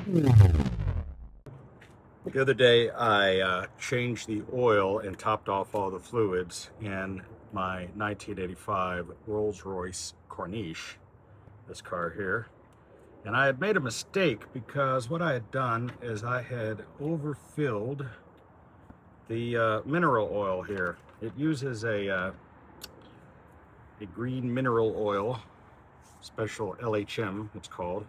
The other day, I changed the oil and topped off all the fluids in my 1985 Rolls Royce Corniche, this car here. And I had made a mistake because what I had done is I had overfilled the mineral oil here. It uses a green mineral oil, special LHM it's called,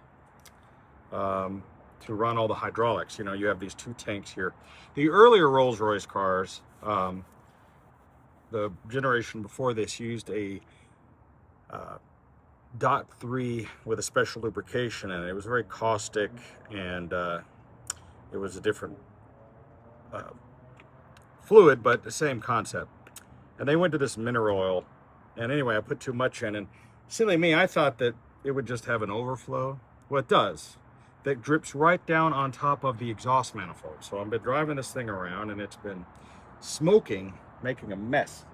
to run all the hydraulics. You know, you have these two tanks here. The earlier Rolls Royce cars, the generation before this, used a .3 with a special lubrication in it. It was very caustic, and it was a different fluid, but the same concept. And they went to this mineral oil, and anyway, I put too much in, and silly me, I thought that it would just have an overflow. Well, it does. That drips right down on top of the exhaust manifold. So I've been driving this thing around, and it's been smoking, making a mess.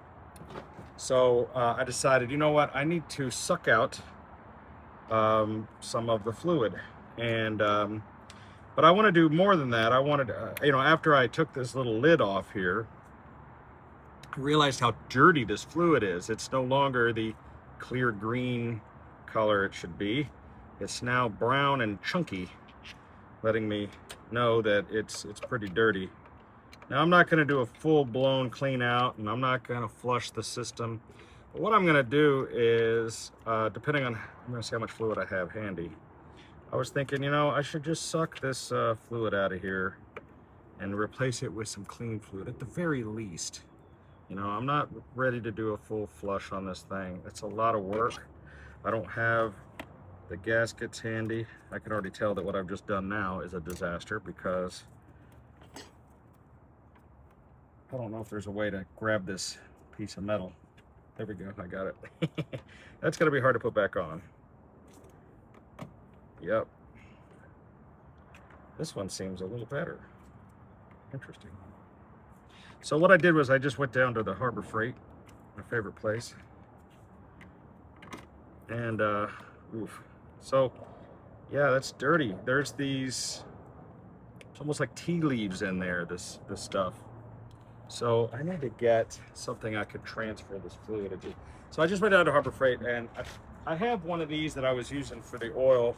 So I decided, you know what, I need to suck out some of the fluid, and but I want to do more than that. I wanted, you know, after I took this little lid off here, I realized how dirty this fluid is. It's no longer the clear green color it should be. It's now brown and chunky, letting me know that it's pretty dirty. Now, I'm not going to do a full-blown clean out, and I'm not going to flush the system. But what I'm going to do is, depending on, I'm going to see how much fluid I have handy. I was thinking, you know, I should just suck this fluid out of here and replace it with some clean fluid at the very least. You know, I'm not ready to do a full flush on this thing. It's a lot of work. I don't have the gaskets handy. I can already tell that what I've just done now is a disaster, because I don't know if there's a way to grab this piece of metal. There we go, I got it. That's gonna be hard to put back on. Yep. This one seems a little better. Interesting. So what I did was I just went down to the Harbor Freight, my favorite place. And, oof. So, yeah, that's dirty. There's these, it's almost like tea leaves in there, this stuff. So I need to get something I could transfer this fluid into. So I just went down to Harbor Freight, and I have one of these that I was using for the oil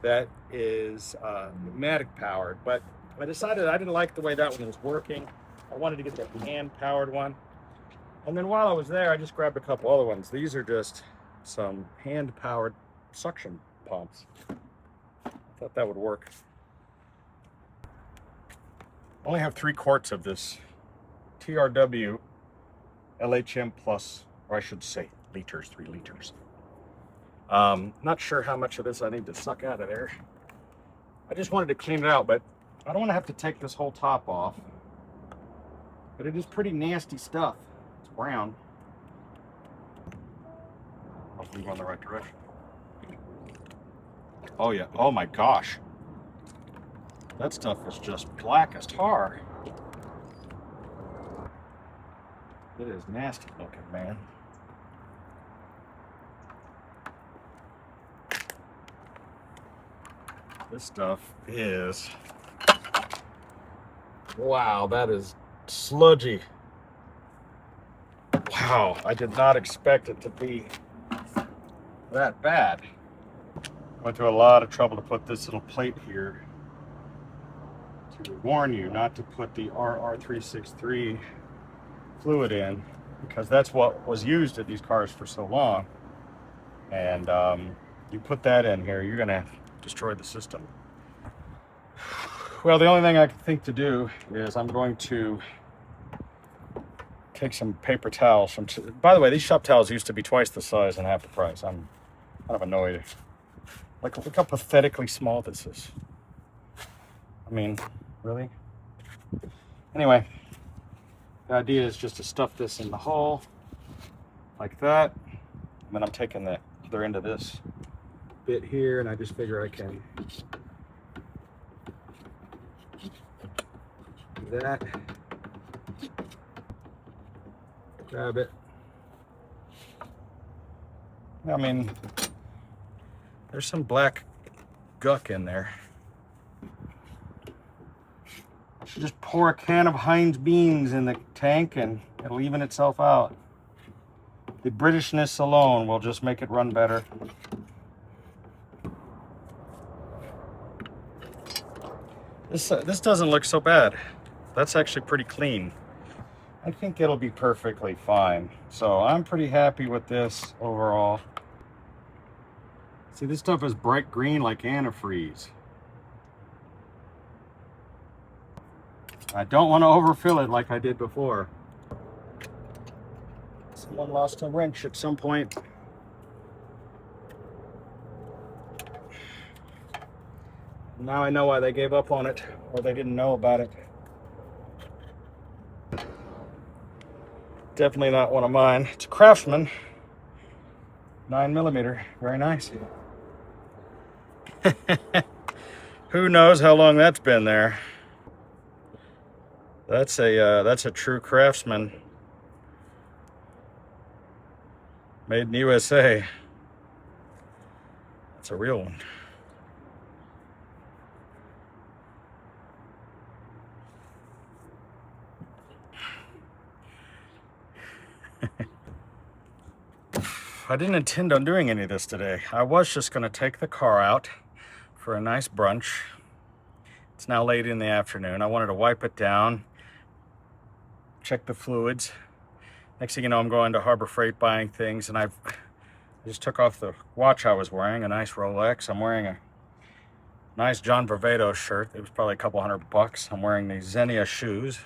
that is pneumatic powered, but I decided I didn't like the way that one was working. I wanted to get the hand powered one. And then while I was there, I just grabbed a couple other ones. These are just some hand powered suction pumps. Thought that would work. I only have 3 quarts of this TRW LHM plus, or I should say liters, 3 liters. Not sure how much of this I need to suck out of there. I just wanted to clean it out, but I don't want to have to take this whole top off. But it is pretty nasty stuff. It's brown. Hopefully I'm going the right direction. Oh yeah, oh my gosh. That stuff is just black as tar. It is nasty looking, man. This stuff is, wow, that is sludgy. Wow, I did not expect it to be that bad. Went through a lot of trouble to put this little plate here to warn you not to put the RR363 fluid in, because that's what was used at these cars for so long. And you put that in here, you're gonna destroy the system. Well, the only thing I can think to do is I'm going to take some paper towels from, by the way, these shop towels used to be twice the size and half the price. I'm kind of annoyed. Like, look how pathetically small this is. I mean, really? Anyway, the idea is just to stuff this in the hull like that. And then I'm taking the other end of this bit here, and I just figure I can do that. Grab it. I mean, there's some black guck in there. Just pour a can of Heinz beans in the tank and it'll even itself out. The Britishness alone will just make it run better. This doesn't look so bad. That's actually pretty clean. I think it'll be perfectly fine. So I'm pretty happy with this overall. See, this stuff is bright green like antifreeze. I don't want to overfill it like I did before. Someone lost a wrench at some point. Now I know why they gave up on it, or they didn't know about it. Definitely not one of mine. It's a Craftsman, 9mm, very nice. Who knows how long that's been there? That's a true Craftsman, made in the USA. That's a real one. I didn't intend on doing any of this today. I was just going to take the car out for a nice brunch. It's now late in the afternoon. I wanted to wipe it down, check the fluids. Next thing you know, I'm going to Harbor Freight buying things, and I just took off the watch I was wearing, a nice Rolex. I'm wearing a nice John Varvatos shirt. It was probably a couple $100. I'm wearing these Xenia shoes.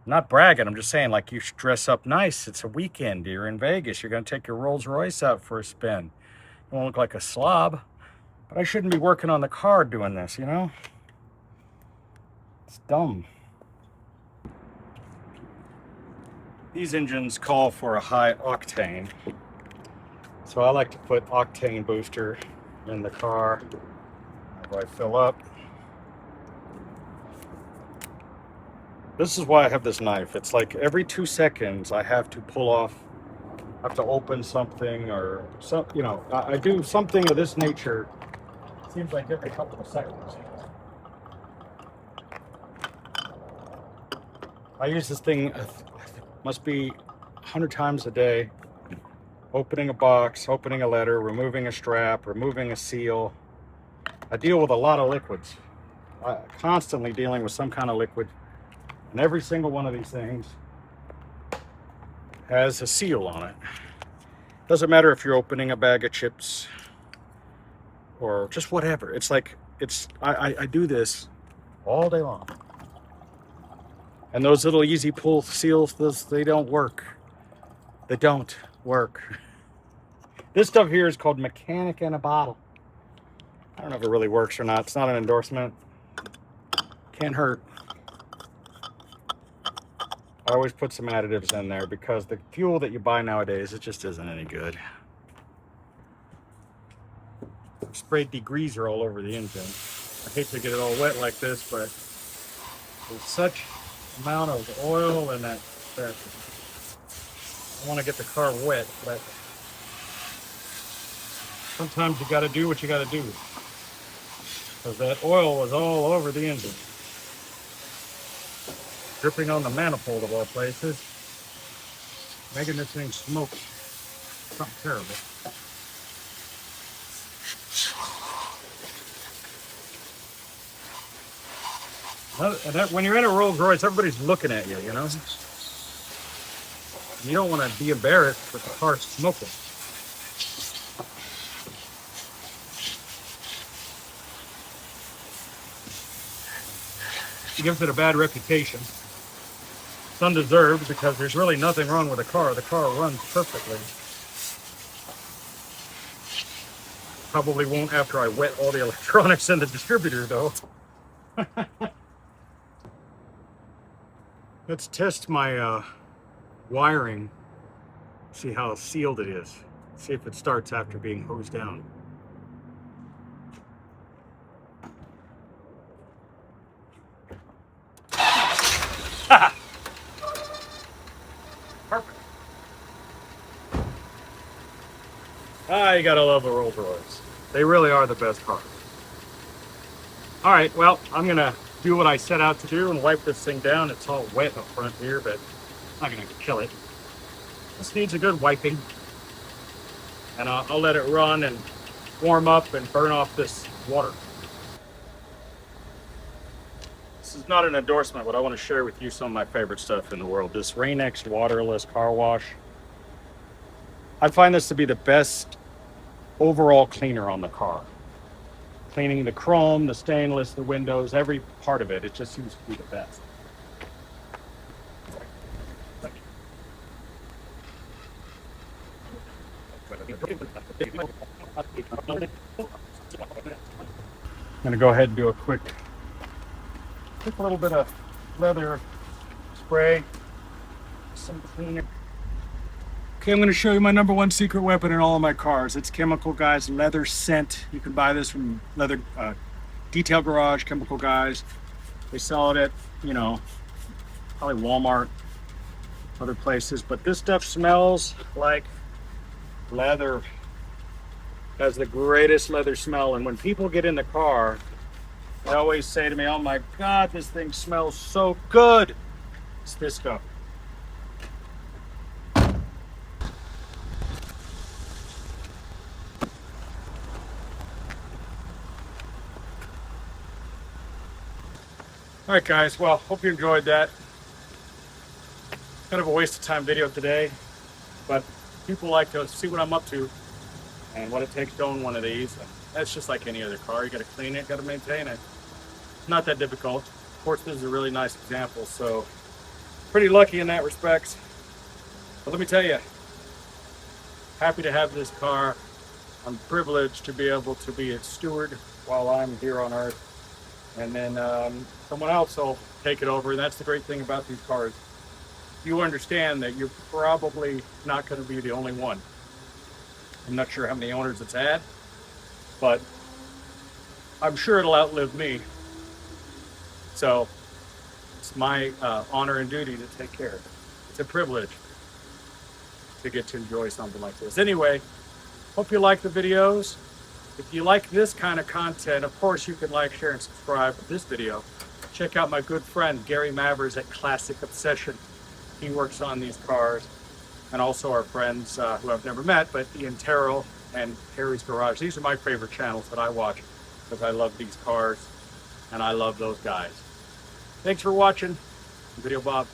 Not bragging, I'm just saying, like, you should dress up nice. It's a weekend. You're in Vegas. You're going to take your Rolls Royce out for a spin. You won't look like a slob. But I shouldn't be working on the car doing this, you know? It's dumb. These engines call for a high octane. So I like to put octane booster in the car whenever I fill up. This is why I have this knife. It's like every 2 seconds I have to pull off, I have to open something or some, you know, I do something of this nature. It seems like every couple of seconds. I use this thing, must be 100 times a day. Opening a box, opening a letter, removing a strap, removing a seal. I deal with a lot of liquids. Constantly dealing with some kind of liquid. And every single one of these things has a seal on it. Doesn't matter if you're opening a bag of chips or just whatever. It's like, I do this all day long. And those little easy pull seals, they don't work. They don't work. This stuff here is called mechanic in a bottle. I don't know if it really works or not. It's not an endorsement. Can't hurt. I always put some additives in there because the fuel that you buy nowadays, it just isn't any good. Sprayed degreaser all over the engine. I hate to get it all wet like this, but there's such amount of oil in that I want to get the car wet, but sometimes you got to do what you got to do because that oil was all over the engine. Dripping on the manifold of all places, making this thing smoke. Something terrible. And when you're in a Rolls Royce, everybody's looking at you, you know? You don't want to be embarrassed with the car smoking. It gives it a bad reputation. It's undeserved because there's really nothing wrong with the car. The car runs perfectly. Probably won't after I wet all the electronics in the distributor, though. Let's test my wiring. See how sealed it is. See if it starts after being hosed down. Perfect. You gotta love the Rolls Royce. They really are the best car. All right, well, I'm gonna do what I set out to do and wipe this thing down. It's all wet up front here, but I'm not gonna kill it. This needs a good wiping, and I'll let it run and warm up and burn off this water. This is not an endorsement, but I want to share with you some of my favorite stuff in the world. This Rain-X waterless car wash. I find this to be the best overall cleaner on the car. Cleaning the chrome, the stainless, the windows, every part of it. It just seems to be the best. I'm gonna go ahead and do a quick little bit of leather spray, some cleaner. Okay, I'm going to show you my #1 secret weapon in all of my cars. It's chemical, guys. Leather scent. You can buy this from leather detail garage, chemical guys. They sell it at, you know, probably Walmart, other places. But this stuff smells like leather. It has the greatest leather smell. And when people get in the car, they always say to me, "Oh my God, this thing smells so good." It's this stuff. All right, guys. Well, hope you enjoyed that. Kind of a waste of time video today, but people like to see what I'm up to and what it takes to own one of these. And that's just like any other car. You got to clean it, got to maintain it. Not that difficult. Of course, this is a really nice example, so pretty lucky in that respect. But let me tell you, happy to have this car. I'm privileged to be able to be its steward while I'm here on Earth. And then someone else will take it over. And that's the great thing about these cars. You understand that you're probably not going to be the only one. I'm not sure how many owners it's had, but I'm sure it'll outlive me. So it's my honor and duty to take care of it. It's a privilege to get to enjoy something like this. Anyway, hope you like the videos. If you like this kind of content, of course, you can like, share, and subscribe to this video. Check out my good friend, Gary Mavers at Classic Obsession. He works on these cars. And also our friends who I've never met, but Ian Terrell and Harry's Garage. These are my favorite channels that I watch because I love these cars and I love those guys. Thanks for watching. Videobob.